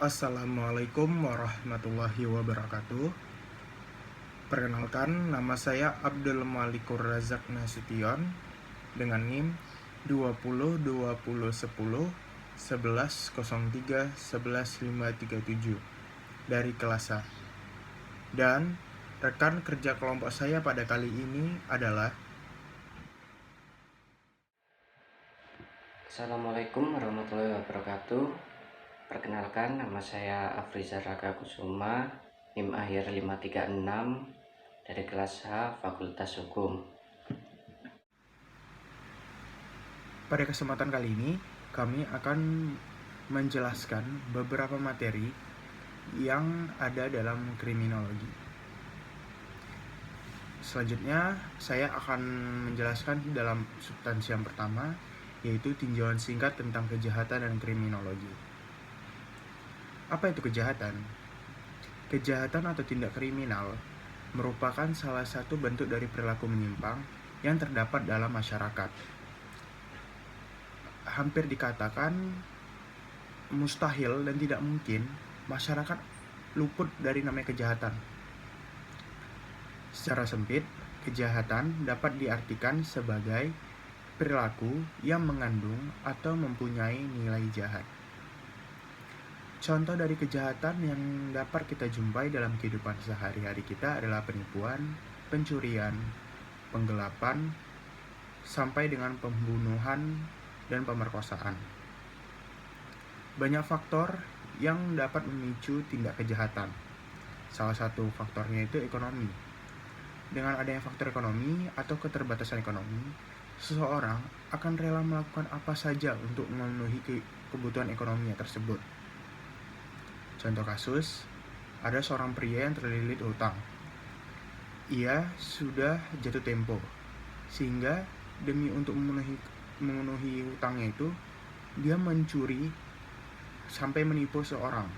Assalamualaikum warahmatullahi wabarakatuh. Perkenalkan, nama saya Abdul Malikur Razak Nasution dengan NIM 20 dari kelas A. Dan rekan kerja kelompok saya pada kali ini adalah Assalamualaikum warahmatullahi wabarakatuh. Perkenalkan, nama saya Afrizar Raka Kusuma, NIM akhir 536 dari kelas H Fakultas Hukum. Pada kesempatan kali ini kami akan menjelaskan beberapa materi yang ada dalam kriminologi. Selanjutnya saya akan menjelaskan dalam substansi yang pertama, yaitu tinjauan singkat tentang kejahatan dan kriminologi. Apa itu kejahatan? Kejahatan atau tindak kriminal merupakan salah satu bentuk dari perilaku menyimpang yang terdapat dalam masyarakat. Hampir dikatakan mustahil dan tidak mungkin masyarakat luput dari namanya kejahatan. Secara sempit, kejahatan dapat diartikan sebagai perilaku yang mengandung atau mempunyai nilai jahat. Contoh dari kejahatan yang dapat kita jumpai dalam kehidupan sehari-hari kita adalah penipuan, pencurian, penggelapan, sampai dengan pembunuhan dan pemerkosaan. Banyak faktor yang dapat memicu tindak kejahatan. Salah satu faktornya itu ekonomi. Dengan adanya faktor ekonomi atau keterbatasan ekonomi, seseorang akan rela melakukan apa saja untuk memenuhi kebutuhan ekonominya tersebut. Contoh kasus, ada seorang pria yang terlilit utang. Ia sudah jatuh tempo, sehingga demi untuk memenuhi utangnya itu, dia mencuri sampai menipu seorang.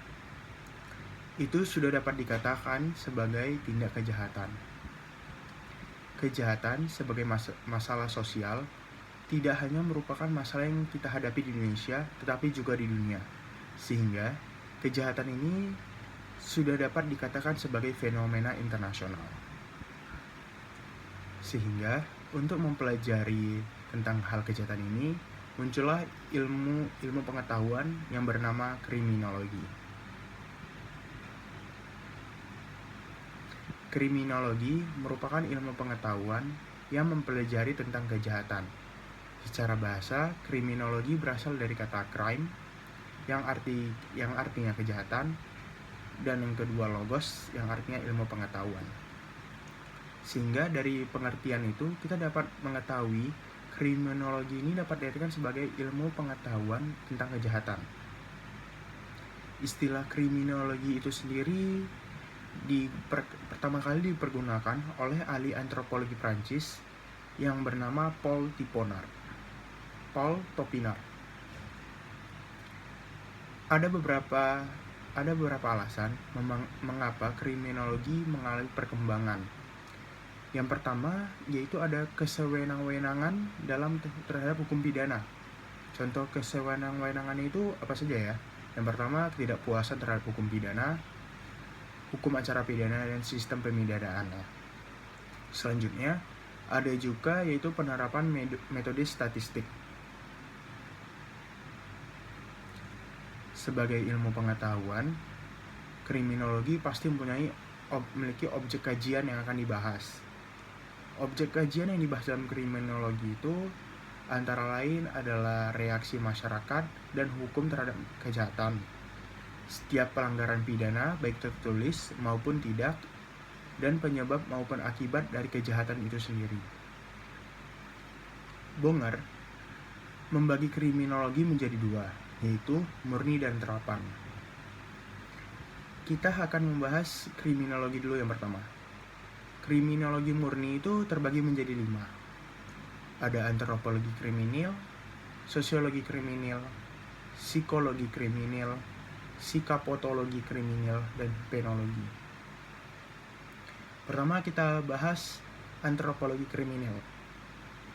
Itu sudah dapat dikatakan sebagai tindak kejahatan. Kejahatan sebagai masalah sosial tidak hanya merupakan masalah yang kita hadapi di Indonesia, tetapi juga di dunia. Sehingga kejahatan ini sudah dapat dikatakan sebagai fenomena internasional. Sehingga untuk mempelajari tentang hal kejahatan ini, muncullah ilmu pengetahuan yang bernama kriminologi. Kriminologi merupakan ilmu pengetahuan yang mempelajari tentang kejahatan. Secara bahasa, kriminologi berasal dari kata crime yang artinya kejahatan, dan yang kedua logos yang artinya ilmu pengetahuan. Sehingga dari pengertian itu kita dapat mengetahui kriminologi ini dapat diartikan sebagai ilmu pengetahuan tentang kejahatan. Istilah kriminologi itu sendiri pertama kali dipergunakan oleh ahli antropologi Prancis yang bernama Paul Topinard. Ada beberapa alasan mengapa kriminologi mengalami perkembangan. Yang pertama yaitu ada kesewenang-wenangan terhadap hukum pidana. Contoh kesewenang-wenangan itu apa saja ya? Yang pertama, ketidakpuasan terhadap hukum pidana, hukum acara pidana, dan sistem pemidanaan. Selanjutnya, ada juga yaitu penerapan metode statistik. Sebagai ilmu pengetahuan, kriminologi pasti memiliki objek kajian yang akan dibahas. Objek kajian yang dibahas dalam kriminologi itu antara lain adalah reaksi masyarakat dan hukum terhadap kejahatan, setiap pelanggaran pidana baik tertulis maupun tidak, dan penyebab maupun akibat dari kejahatan itu sendiri. Bonger membagi kriminologi menjadi dua, yaitu murni dan terapan. Kita akan membahas kriminologi dulu yang pertama. Kriminologi murni itu terbagi menjadi 5. Ada antropologi kriminal, sosiologi kriminal, psikologi kriminal, psikopatologi kriminal, dan penologi. Pertama kita bahas antropologi kriminal.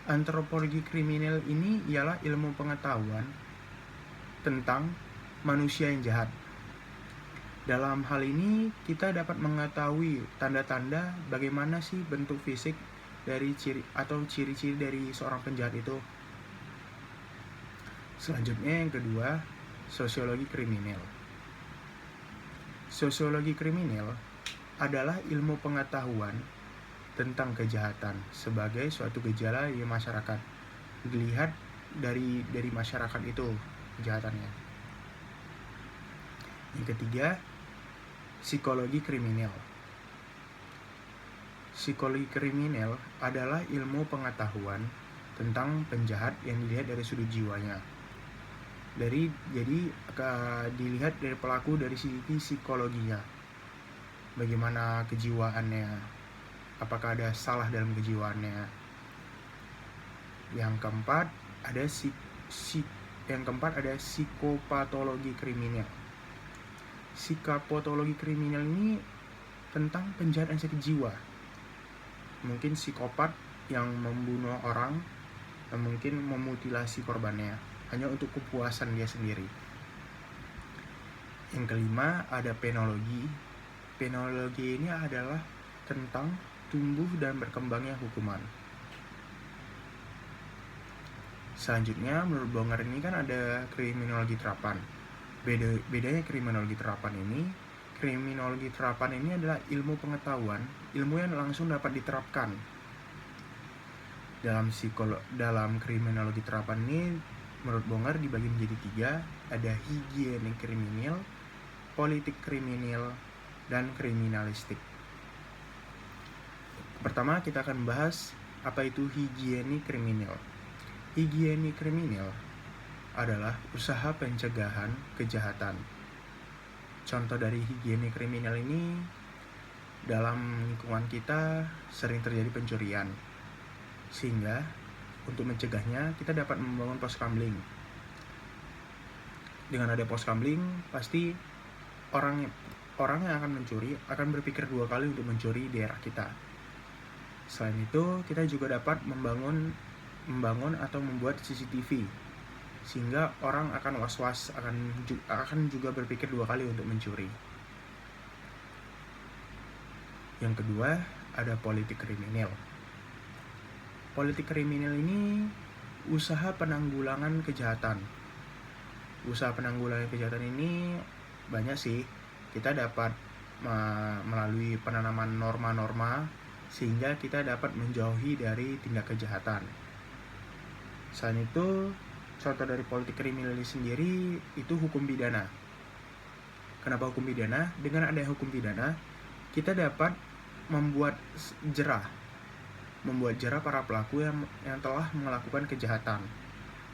Antropologi kriminal ini ialah ilmu pengetahuan tentang manusia yang jahat. Dalam hal ini kita dapat mengetahui tanda-tanda bagaimana sih bentuk fisik dari ciri-ciri dari seorang penjahat itu. Selanjutnya yang kedua, sosiologi kriminal. Sosiologi kriminal adalah ilmu pengetahuan tentang kejahatan sebagai suatu gejala di masyarakat. Dilihat dari masyarakat itu kejahatannya. Yang ketiga, psikologi kriminal. Psikologi kriminal adalah ilmu pengetahuan tentang penjahat yang dilihat dari sudut jiwanya. Jadi dilihat dari pelaku dari sisi psikologinya. Bagaimana kejiwaannya, apakah ada salah dalam kejiwaannya. Yang keempat ada psikopatologi kriminal. Psikopatologi kriminal ini tentang penjahat yang sakit jiwa. Mungkin psikopat yang membunuh orang dan mungkin memutilasi korbannya hanya untuk kepuasan dia sendiri. Yang kelima ada penologi. Penologi ini adalah tentang tumbuh dan berkembangnya hukuman. Selanjutnya menurut Bonger ini kan ada kriminologi terapan. Bedanya kriminologi terapan ini adalah ilmu pengetahuan, ilmu yang langsung dapat diterapkan. Dalam kriminologi terapan ini menurut Bonger dibagi menjadi 3, ada higienik kriminal, politik kriminal, dan kriminalistik. Pertama kita akan bahas apa itu higienik kriminal. Higienik kriminal adalah usaha pencegahan kejahatan. Contoh dari higienik kriminal ini, dalam lingkungan kita sering terjadi pencurian, sehingga untuk mencegahnya kita dapat membangun pos kamling. Dengan ada pos kamling, pasti orang yang akan mencuri akan berpikir 2 kali untuk mencuri di daerah kita. Selain itu, kita juga dapat membangun atau membuat CCTV, sehingga orang akan was-was, akan juga berpikir 2 kali untuk mencuri. Yang kedua, ada politik kriminal. Politik kriminal ini usaha penanggulangan kejahatan. Usaha penanggulangan kejahatan ini banyak sih. Kita dapat melalui penanaman norma-norma sehingga kita dapat menjauhi dari tindak kejahatan. Selain itu, contoh dari politik kriminal ini sendiri itu hukum pidana. Kenapa hukum pidana? Dengan adanya hukum pidana, kita dapat membuat jerah para pelaku yang telah melakukan kejahatan.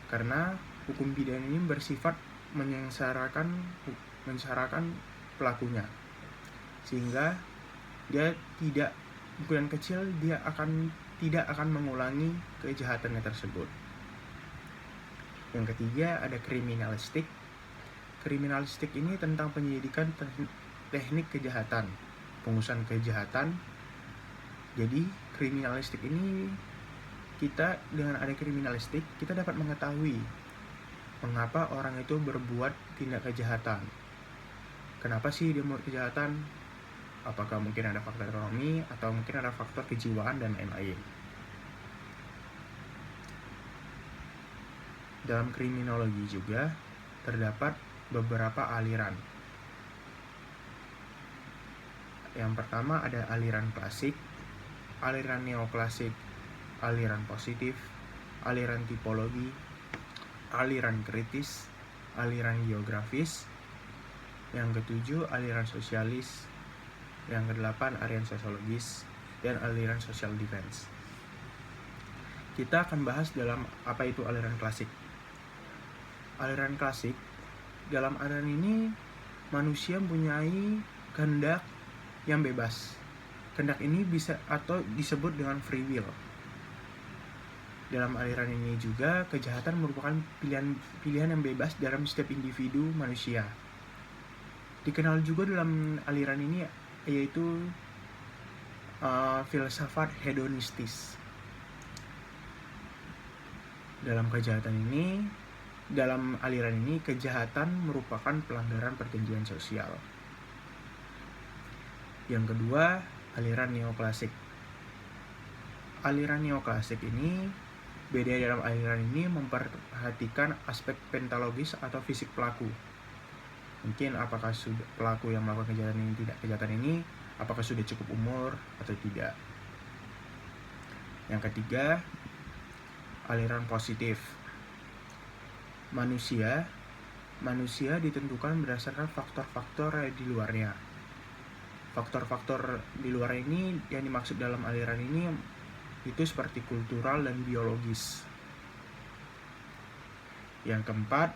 Karena hukum pidana ini bersifat menyengsarakan pelakunya, sehingga dia bukan kecil, dia tidak akan mengulangi kejahatannya tersebut. Yang ketiga ada kriminalistik. Kriminalistik ini tentang penyelidikan teknik kejahatan, pengusahaan kejahatan. Jadi kriminalistik ini dengan ada kriminalistik kita dapat mengetahui mengapa orang itu berbuat tindak kejahatan. Kenapa sih dia membuat kejahatan? Apakah mungkin ada faktor ekonomi atau mungkin ada faktor kejiwaan dan lain-lain. Dalam kriminologi juga terdapat beberapa aliran. Yang pertama ada aliran klasik, aliran neoklasik, aliran positif, aliran tipologi, aliran kritis, aliran geografis. Yang ketujuh aliran sosialis, yang kedelapan aliran sosiologis, dan aliran social defense. Kita akan bahas dalam apa itu aliran klasik. Aliran klasik, dalam aliran ini manusia mempunyai kehendak yang bebas. Kehendak ini bisa atau disebut dengan free will. Dalam aliran ini juga kejahatan merupakan pilihan yang bebas dalam setiap individu manusia. Dikenal juga dalam aliran ini yaitu filsafat hedonistis. Dalam aliran ini kejahatan merupakan pelanggaran perjanjian sosial. Yang kedua, aliran neoklasik. Aliran neoklasik ini, beda dalam aliran ini memperhatikan aspek pentologis atau fisik pelaku. Mungkin apakah pelaku yang melakukan kejahatan ini apakah sudah cukup umur atau tidak. Yang ketiga, aliran positif. Manusia ditentukan berdasarkan faktor-faktor di luarnya. Faktor-faktor di luar ini yang dimaksud dalam aliran ini itu seperti kultural dan biologis. Yang keempat,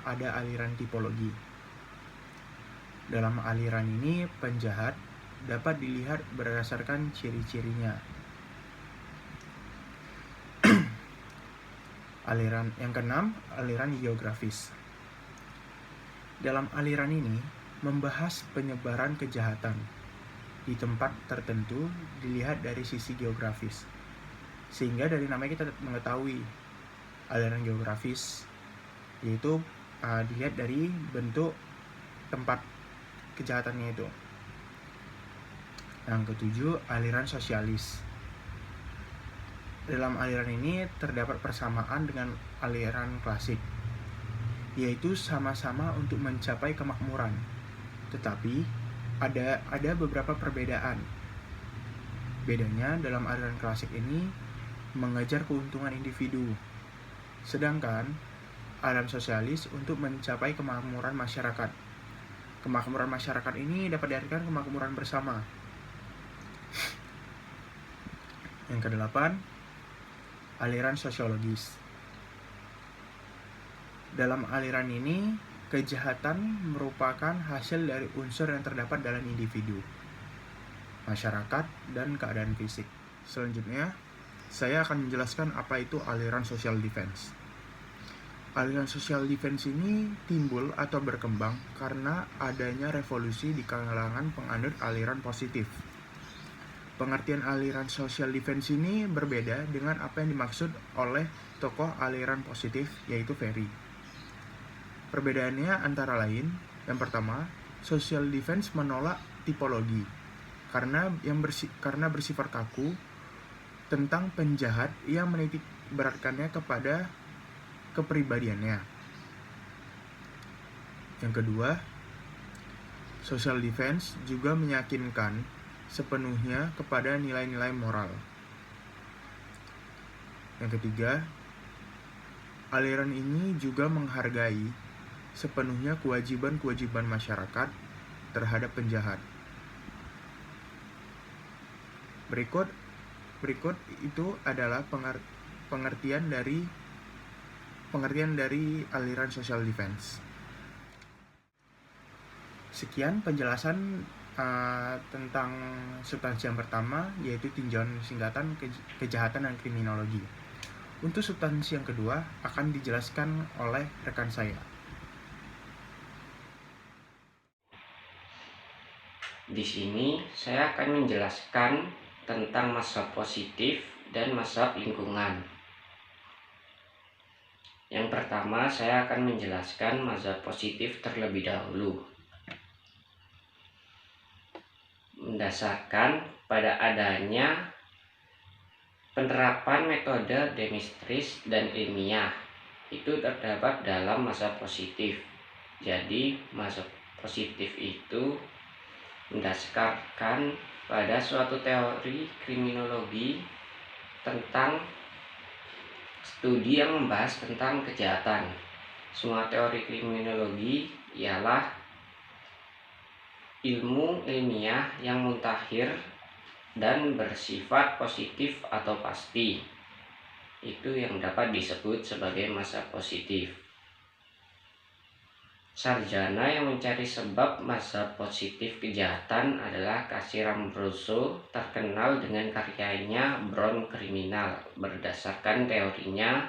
ada aliran tipologi. Dalam aliran ini, penjahat dapat dilihat berdasarkan ciri-cirinya. Yang keenam, aliran geografis. Dalam aliran ini membahas penyebaran kejahatan di tempat tertentu dilihat dari sisi geografis. Sehingga dari namanya kita mengetahui aliran geografis, yaitu dilihat dari bentuk tempat kejahatannya itu. Yang ketujuh, aliran sosialis. Dalam aliran ini terdapat persamaan dengan aliran klasik, yaitu sama-sama untuk mencapai kemakmuran. Tetapi ada beberapa perbedaan. Bedanya dalam aliran klasik ini mengejar keuntungan individu, sedangkan aliran sosialis untuk mencapai kemakmuran masyarakat. Kemakmuran masyarakat ini dapat diartikan kemakmuran bersama. Yang kedelapan, aliran sosiologis. Dalam aliran ini, kejahatan merupakan hasil dari unsur yang terdapat dalam individu, masyarakat, dan keadaan fisik. Selanjutnya, saya akan menjelaskan apa itu aliran social defense. Aliran social defense ini timbul atau berkembang karena adanya revolusi di kalangan penganut aliran positif. Pengertian aliran social defense ini berbeda dengan apa yang dimaksud oleh tokoh aliran positif, yaitu Ferry. Perbedaannya antara lain, yang pertama, social defense menolak tipologi karena bersifat kaku tentang penjahat yang menitik beratkannya kepada kepribadiannya. Yang kedua, social defense juga meyakinkan sepenuhnya kepada nilai-nilai moral. Yang ketiga, aliran ini juga menghargai sepenuhnya kewajiban-kewajiban masyarakat terhadap penjahat. Berikut itu adalah pengertian dari aliran social defense. Sekian penjelasan tentang substansi yang pertama, yaitu tinjauan singkatan kejahatan dan kriminologi. Untuk substansi yang kedua akan dijelaskan oleh rekan saya. Di sini saya akan menjelaskan tentang mazhab positif dan mazhab lingkungan. Yang pertama, saya akan menjelaskan mazhab positif terlebih dahulu. Mendasarkan pada adanya penerapan metode demonstris dan ilmiah, itu terdapat dalam mazhab positif. Jadi, mazhab positif itu mendasarkan pada suatu teori kriminologi tentang studi yang membahas tentang kejahatan. Semua teori kriminologi ialah ilmu ilmiah yang muntakhir dan bersifat positif atau pasti. Itu yang dapat disebut sebagai mazhab positif. Sarjana yang mencari sebab mazhab positif kejahatan adalah Kasir Ambrosio, terkenal dengan karyanya Brown Kriminal. Berdasarkan teorinya,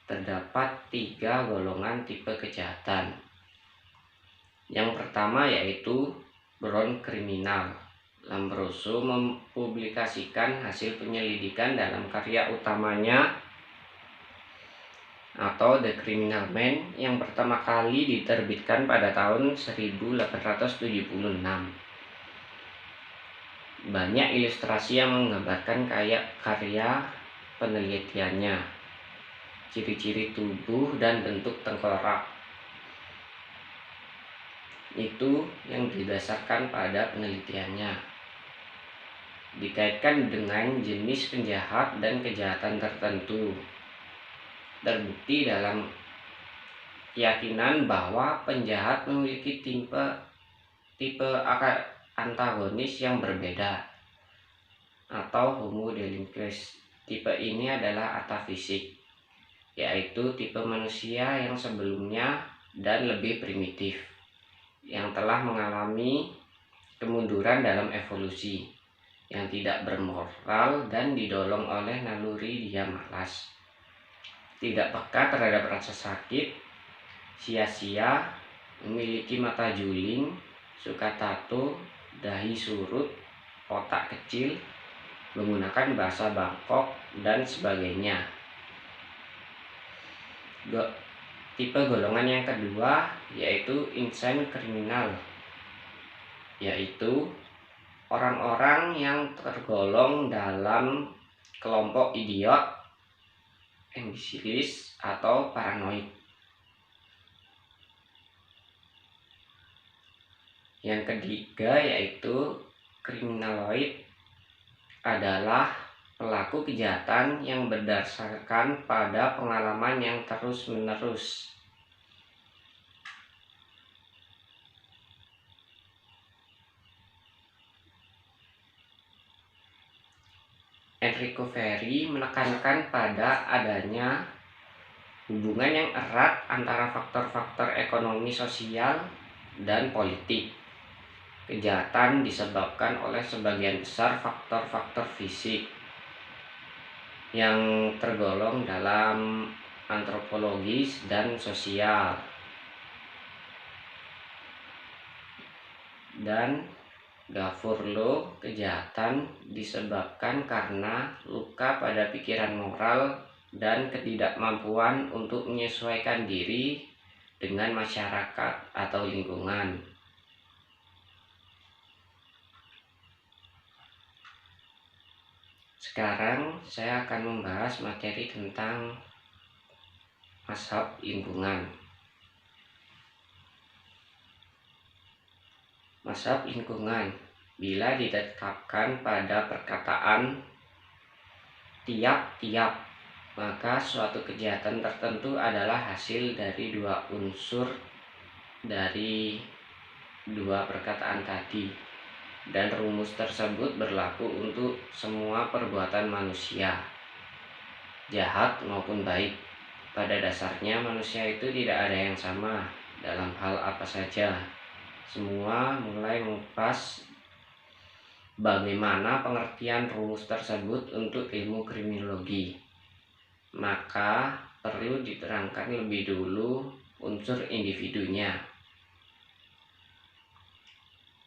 terdapat 3 golongan tipe kejahatan. Yang pertama yaitu Brown Kriminal. Ambrosio mempublikasikan hasil penyelidikan dalam karya utamanya atau The Criminal Man yang pertama kali diterbitkan pada tahun 1876. Banyak ilustrasi yang menggambarkan karya penelitiannya, ciri-ciri tubuh dan bentuk tengkorak. Itu yang didasarkan pada penelitiannya. Dikaitkan dengan jenis penjahat dan kejahatan tertentu. Terbukti dalam keyakinan bahwa penjahat memiliki tipe antagonis yang berbeda atau homo delinquens. Tipe ini adalah atafisik, yaitu tipe manusia yang sebelumnya dan lebih primitif, yang telah mengalami kemunduran dalam evolusi, yang tidak bermoral dan didorong oleh naluri dia malas, tidak peka terhadap rasa sakit, sia-sia, memiliki mata juling, suka tato, dahi surut, otak kecil, menggunakan bahasa Bangkok, dan sebagainya. Tipe golongan yang kedua yaitu insane kriminal, yaitu orang-orang yang tergolong dalam kelompok idiot, imbesilis, atau paranoid. Yang ketiga yaitu kriminaloid, adalah pelaku kejahatan yang berdasarkan pada pengalaman yang terus-menerus. Enrico Ferri menekankan pada adanya hubungan yang erat antara faktor-faktor ekonomi, sosial, dan politik. Kejahatan disebabkan oleh sebagian besar faktor-faktor fisik yang tergolong dalam antropologis dan sosial. Dan Gafurlo, kejahatan disebabkan karena luka pada pikiran moral dan ketidakmampuan untuk menyesuaikan diri dengan masyarakat atau lingkungan. Sekarang saya akan membahas materi tentang mazhab lingkungan. Mazhab lingkungan bila ditetapkan pada perkataan tiap-tiap, maka suatu kejahatan tertentu adalah hasil dari dua unsur dari dua perkataan tadi. Dan rumus tersebut berlaku untuk semua perbuatan manusia, jahat maupun baik. Pada dasarnya manusia itu tidak ada yang sama dalam hal apa saja. Semua mulai mengupas bagaimana pengertian rumus tersebut untuk ilmu kriminologi. Maka perlu diterangkan lebih dulu unsur individunya.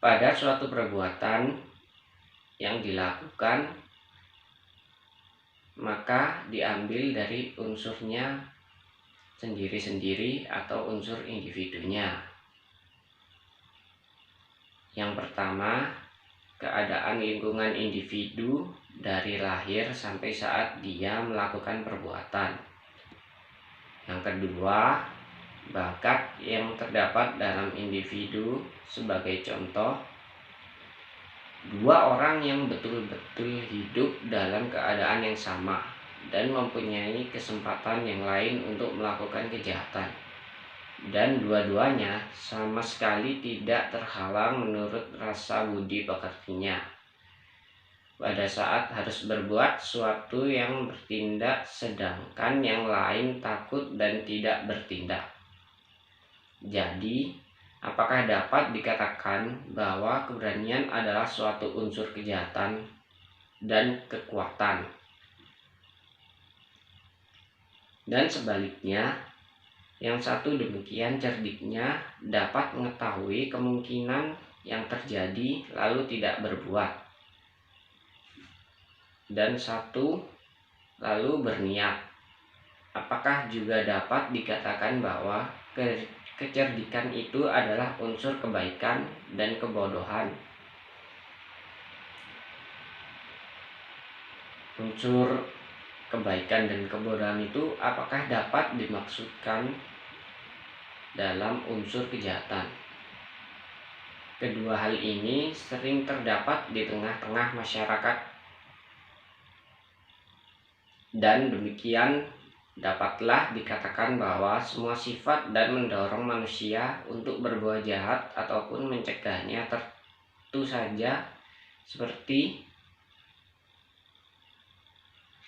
Pada suatu perbuatan yang dilakukan, maka diambil dari unsurnya sendiri-sendiri atau unsur individunya. Yang pertama, keadaan lingkungan individu dari lahir sampai saat dia melakukan perbuatan. Yang kedua, bakat yang terdapat dalam individu. Sebagai contoh, dua orang yang betul-betul hidup dalam keadaan yang sama dan mempunyai kesempatan yang lain untuk melakukan kejahatan, dan dua-duanya sama sekali tidak terhalang menurut rasa budi pekertinya pada saat harus berbuat suatu yang bertindak, sedangkan yang lain takut dan tidak bertindak. Jadi, apakah dapat dikatakan bahwa keberanian adalah suatu unsur kejahatan dan kekuatan? Dan sebaliknya, yang satu demikian cerdiknya dapat mengetahui kemungkinan yang terjadi lalu tidak berbuat, dan satu lalu berniat. Apakah juga dapat dikatakan bahwa kecerdikan itu adalah unsur kebaikan dan kebodohan? unsur kebaikan dan kebodohan itu apakah dapat dimaksudkan dalam unsur kejahatan? Kedua hal ini sering terdapat di tengah-tengah masyarakat, dan demikian dapatlah dikatakan bahwa semua sifat dan mendorong manusia untuk berbuat jahat ataupun mencegahnya tentu saja seperti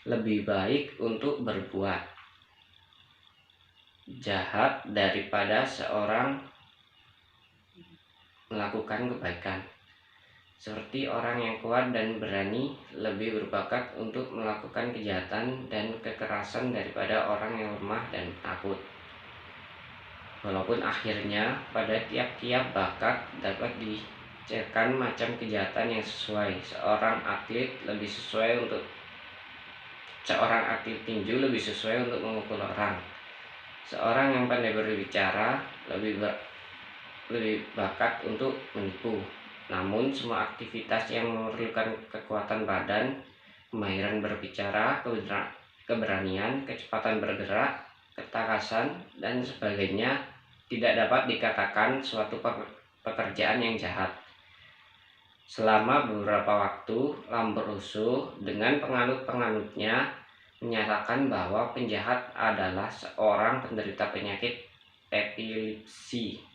lebih baik untuk berbuat jahat daripada seorang melakukan kebaikan. Seperti orang yang kuat dan berani lebih berbakat untuk melakukan kejahatan dan kekerasan daripada orang yang lemah dan takut. Walaupun akhirnya pada tiap-tiap bakat dapat diciptakan macam kejahatan yang sesuai. Seorang atlet tinju lebih sesuai untuk memukul orang. Seorang yang pandai berbicara lebih bakat untuk menipu. Namun semua aktivitas yang memerlukan kekuatan badan, kemahiran berbicara, keberanian, kecepatan bergerak, ketakasan, dan sebagainya tidak dapat dikatakan suatu pekerjaan yang jahat. Selama beberapa waktu, Lambrusco dengan penganut-penganutnya menyatakan bahwa penjahat adalah seorang penderita penyakit epilepsi.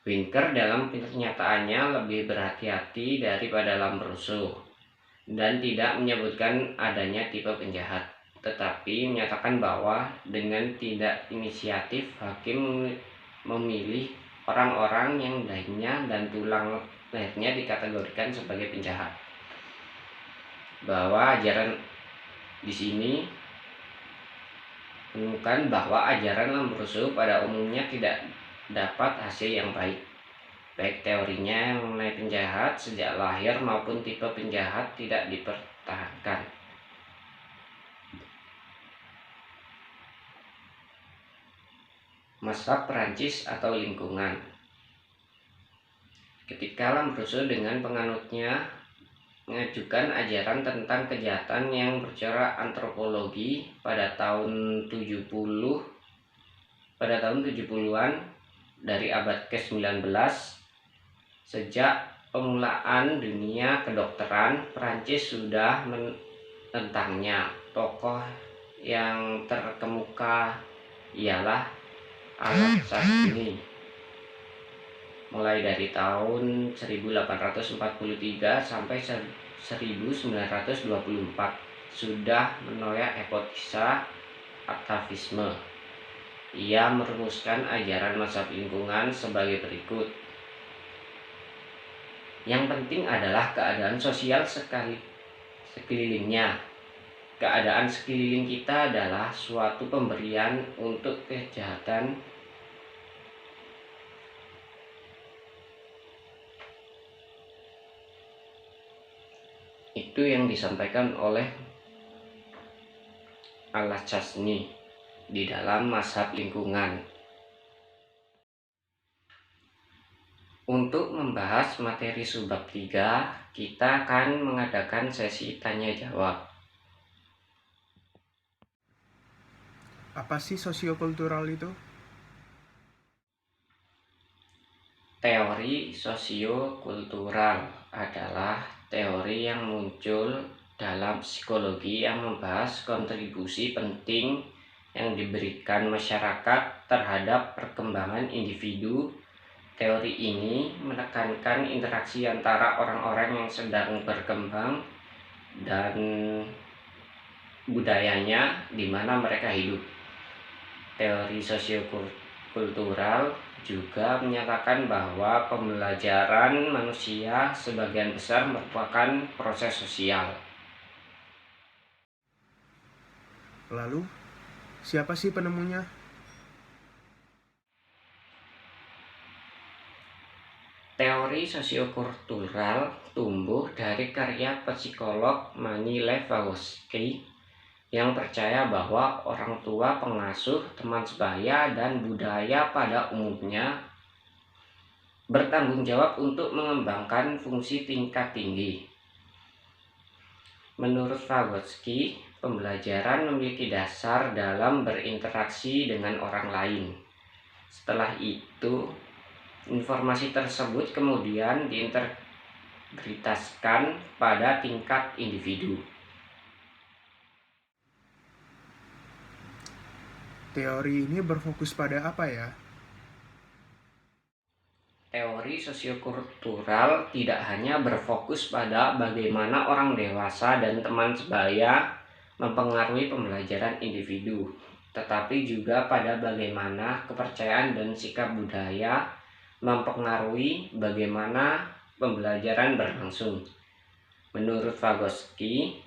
Winker dalam pernyataannya lebih berhati-hati daripada Lambrusco dan tidak menyebutkan adanya tipe penjahat, tetapi menyatakan bahwa dengan tidak inisiatif hakim memilih orang-orang yang lainnya dan tulang lehernya dikategorikan sebagai penjahat. Bahwa ajaran di sini menemukan bahwa ajaran Lambrusco pada umumnya tidak dapat hasil yang baik teorinya mengenai penjahat sejak lahir maupun tipe penjahat tidak dipertahankan. Mazhab Perancis atau lingkungan. Ketika Lambrusco dengan penganutnya mengajukan ajaran tentang kejahatan yang bercorak antropologi pada tahun 70-an dari abad ke-19, sejak pemulaan dunia kedokteran Prancis sudah menentangnya. Tokoh yang terkemuka ialah Al-Sasini. Mulai dari tahun 1843 sampai 1924 sudah menolak hipotesa atavisme. Ia merumuskan ajaran mazhab lingkungan sebagai berikut. Yang penting adalah keadaan sosial sekelilingnya. Keadaan sekeliling kita adalah suatu pemberian untuk kejahatan. Itu yang disampaikan oleh Al-Sasni di dalam mazhab lingkungan. Untuk membahas materi subbab 3, kita akan mengadakan sesi tanya jawab. Apa sih sosiokultural itu? Teori sosiokultural adalah teori yang muncul dalam psikologi yang membahas kontribusi penting yang diberikan masyarakat terhadap perkembangan individu. Teori ini menekankan interaksi antara orang-orang yang sedang berkembang dan budayanya di mana mereka hidup. Teori sosiokultural juga menyatakan bahwa pembelajaran manusia sebagian besar merupakan proses sosial. Lalu, siapa sih penemunya? Teori sosiokultural tumbuh dari karya psikolog Mani Lewandowski yang percaya bahwa orang tua, pengasuh, teman sebaya, dan budaya pada umumnya bertanggung jawab untuk mengembangkan fungsi tingkat tinggi. Menurut Vygotsky, pembelajaran memiliki dasar dalam berinteraksi dengan orang lain. Setelah itu, informasi tersebut kemudian diintegritaskan pada tingkat individu. Teori ini berfokus pada apa ya? Teori sosiokultural tidak hanya berfokus pada bagaimana orang dewasa dan teman sebaya mempengaruhi pembelajaran individu, tetapi juga pada bagaimana kepercayaan dan sikap budaya mempengaruhi bagaimana pembelajaran berlangsung. Menurut Vygotsky,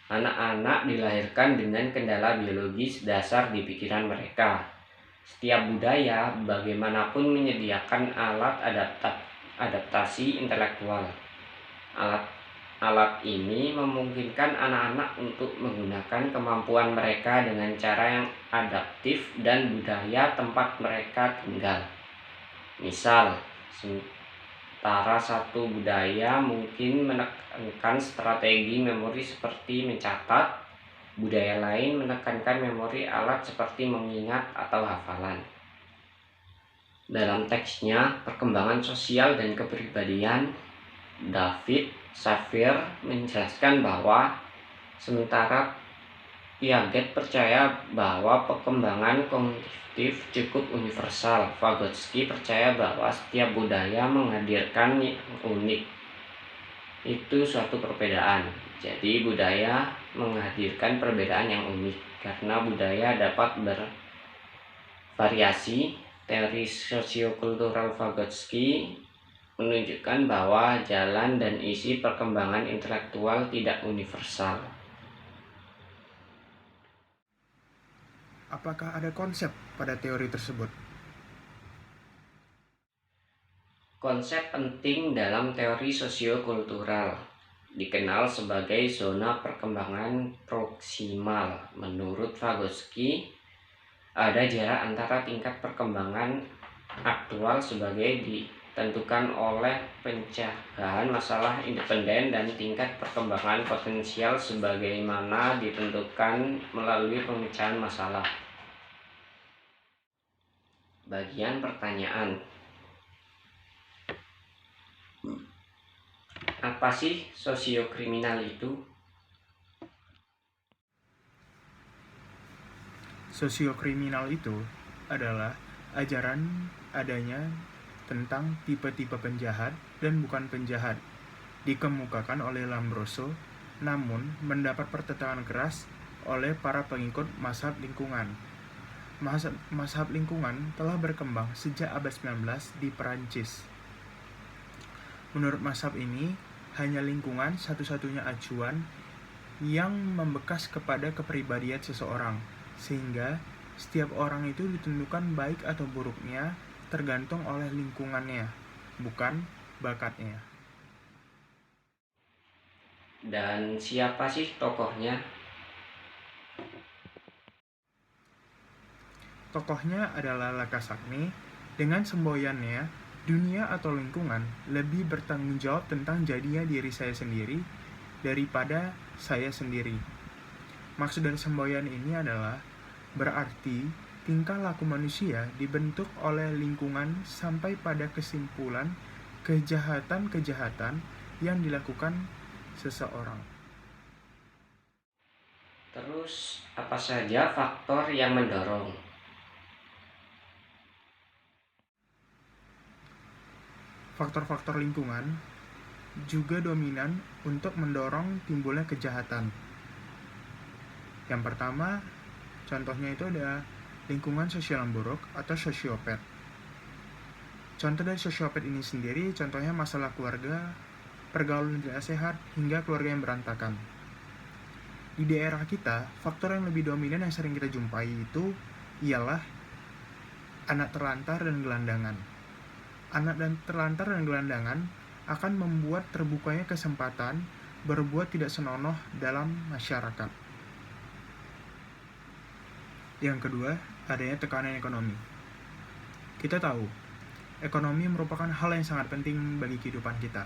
anak-anak dilahirkan dengan kendala biologis dasar di pikiran mereka. Setiap budaya bagaimanapun menyediakan alat adaptasi intelektual. Alat ini memungkinkan anak-anak untuk menggunakan kemampuan mereka dengan cara yang adaptif dan budaya tempat mereka tinggal. Misal, sementara satu budaya mungkin menekankan strategi memori seperti mencatat, budaya lain menekankan memori alat seperti mengingat atau hafalan. Dalam teksnya, Perkembangan Sosial dan Kepribadian, David Shafir menjelaskan bahwa sementara Piaget percaya bahwa perkembangan kognitif cukup universal, Vygotsky percaya bahwa setiap budaya menghadirkan yang unik. Itu suatu perbedaan. Jadi budaya menghadirkan perbedaan yang unik karena budaya dapat bervariasi. Teori sosiokultural Vygotsky menunjukkan bahwa jalan dan isi perkembangan intelektual tidak universal. Apakah ada konsep pada teori tersebut? Konsep penting dalam teori sosiokultural dikenal sebagai zona perkembangan proksimal. Menurut Vygotsky, ada jarak antara tingkat perkembangan aktual sebagai ditentukan oleh pencegahan masalah independen dan tingkat perkembangan potensial sebagaimana ditentukan melalui pemecahan masalah. Bagian pertanyaan. Apa sih sosiokriminal itu? Sosiokriminal itu adalah ajaran adanya tentang tipe-tipe penjahat dan bukan penjahat, dikemukakan oleh Lombroso, namun mendapat pertentangan keras oleh para pengikut mazhab lingkungan. Mazhab lingkungan telah berkembang sejak abad 19 di Perancis. Menurut mazhab ini, hanya lingkungan satu-satunya acuan yang membekas kepada kepribadian seseorang, sehingga setiap orang itu ditentukan baik atau buruknya tergantung oleh lingkungannya, bukan bakatnya. Dan siapa sih tokohnya? Tokohnya adalah Lakasakni. Dengan semboyannya, dunia atau lingkungan lebih bertanggung jawab tentang jadinya diri saya sendiri daripada saya sendiri. Maksud dari semboyan ini adalah berarti tingkah laku manusia dibentuk oleh lingkungan sampai pada kesimpulan kejahatan-kejahatan yang dilakukan seseorang. Terus, apa saja faktor yang mendorong? Faktor-faktor lingkungan juga dominan untuk mendorong timbulnya kejahatan. Yang pertama, contohnya itu ada lingkungan sosial yang buruk atau sosiopat. Contoh dari sosiopat ini sendiri, contohnya masalah keluarga, pergaulan tidak sehat, hingga keluarga yang berantakan. Di daerah kita, faktor yang lebih dominan yang sering kita jumpai itu ialah anak terlantar dan gelandangan. Anak dan terlantar dan gelandangan akan membuat terbukanya kesempatan berbuat tidak senonoh dalam masyarakat. Yang kedua, adanya tekanan ekonomi. Kita tahu, ekonomi merupakan hal yang sangat penting bagi kehidupan kita.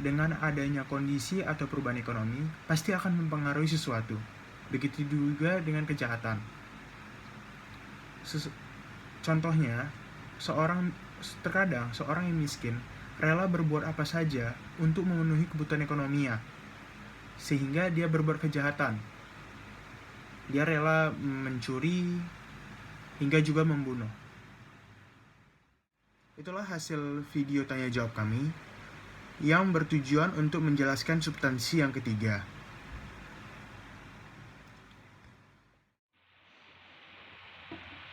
dengan adanya kondisi atau perubahan ekonomi pasti akan mempengaruhi sesuatu. Begitu juga dengan kejahatan. Contohnya, terkadang seorang yang miskin rela berbuat apa saja untuk memenuhi kebutuhan ekonominya, sehingga dia berbuat kejahatan. Dia rela mencuri hingga juga membunuh. Itulah hasil video tanya jawab kami yang bertujuan untuk menjelaskan substansi yang ketiga.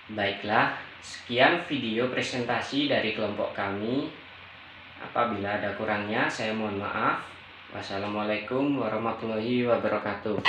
Baiklah, sekian video presentasi dari kelompok kami. Apabila ada kurangnya, saya mohon maaf. Wassalamualaikum warahmatullahi wabarakatuh.